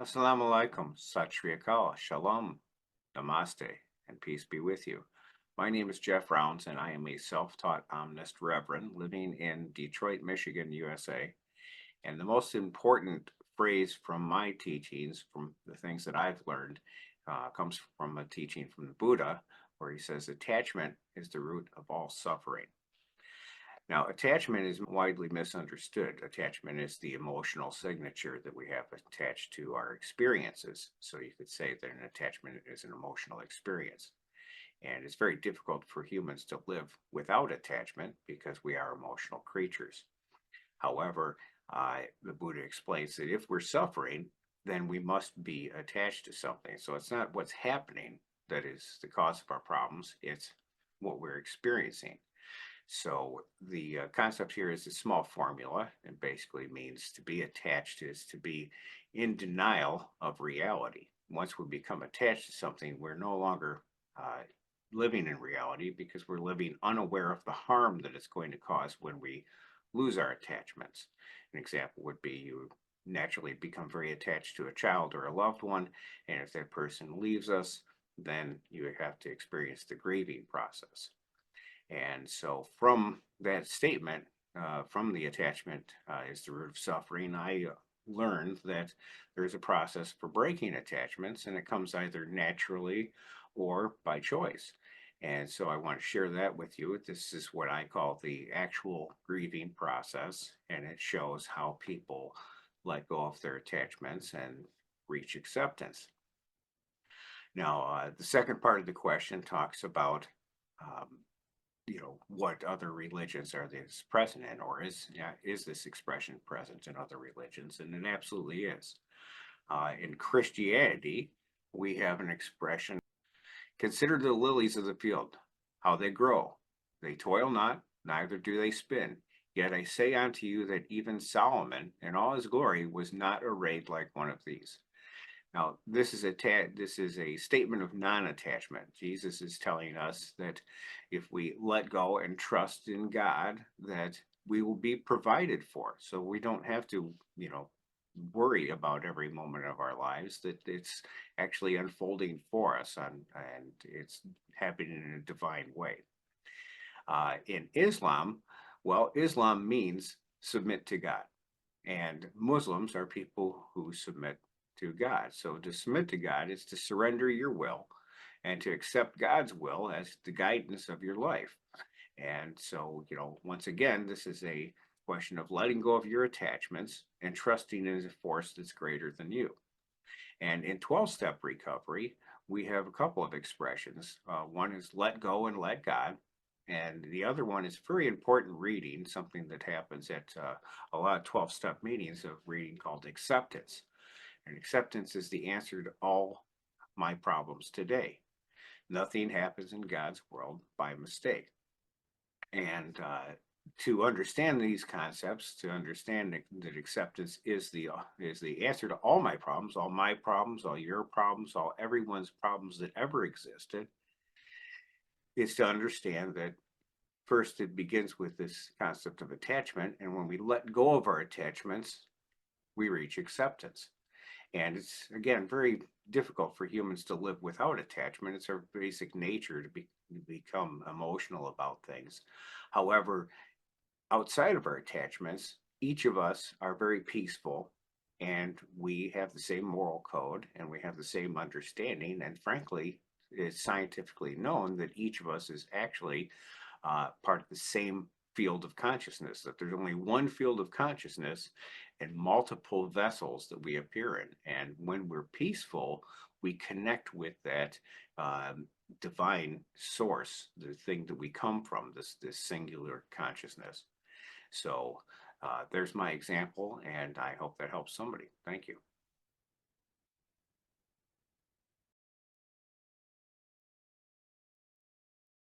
Assalamu alaikum, Sat Sri Akal, Shalom, Namaste, and peace be with you. My name is Jeff Rounds, and I am a self-taught omnist reverend living in Detroit, Michigan, USA. And the most important phrase from my teachings, from the things that I've learned, comes from a teaching from the Buddha, where he says attachment is the root of all suffering. Now, attachment is widely misunderstood. Attachment is the emotional signature that we have attached to our experiences. So you could say that an attachment is an emotional experience. And it's very difficult for humans to live without attachment because we are emotional creatures. However, the Buddha explains that if we're suffering, then we must be attached to something. So it's not what's happening that is the cause of our problems, it's what we're experiencing. So the concept here is a small formula and basically means to be attached is to be in denial of reality. Once we become attached to something, we're no longer uh, living in reality because we're living unaware of the harm that it's going to cause when we lose our attachments. An example would be you naturally become very attached to a child or a loved one, and if that person leaves us, then you have to experience the grieving process. And so, from that statement, from the attachment is the root of suffering, I learned that there's a process for breaking attachments, and it comes either naturally or by choice. And so, I want to share that with you. This is what I call the actual grieving process, and it shows how people let go of their attachments and reach acceptance. Now, the second part of the question talks about um, what other religions are this present in, or is this expression present in other religions? And it absolutely is. In Christianity, we have an expression: consider the lilies of the field, how they grow. They toil not, neither do they spin. Yet I say unto you that even Solomon in all his glory was not arrayed like one of these. Now, this is a statement of non-attachment. Jesus is telling us that if we let go and trust in God, that we will be provided for. So we don't have to, worry about every moment of our lives, that it's actually unfolding for us and it's happening in a divine way. In Islam, well, Islam means submit to God. And Muslims are people who submit to God. So to submit to God is to surrender your will and to accept God's will as the guidance of your life. And so, once again, this is a question of letting go of your attachments and trusting in a force that's greater than you. And in 12-step recovery, we have a couple of expressions. One is let go and let God. And the other one is very important reading, something that happens at a lot of 12-step meetings of reading called acceptance. And acceptance is the answer to all my problems today. Nothing happens in God's world by mistake. And to understand these concepts, to understand that acceptance is the answer to all my problems, all your problems, all everyone's problems that ever existed, is to understand that first it begins with this concept of attachment, and when we let go of our attachments, we reach acceptance. And it's again very difficult for humans to live without attachment. It's our basic nature to become emotional about things. However, outside of our attachments, each of us are very peaceful, and we have the same moral code and we have the same understanding. And frankly, it's scientifically known that each of us is actually part of the same field of consciousness, that there's only one field of consciousness and multiple vessels that we appear in. And when we're peaceful, we connect with that divine source, the thing that we come from, this singular consciousness. So there's my example, and I hope that helps somebody. Thank you.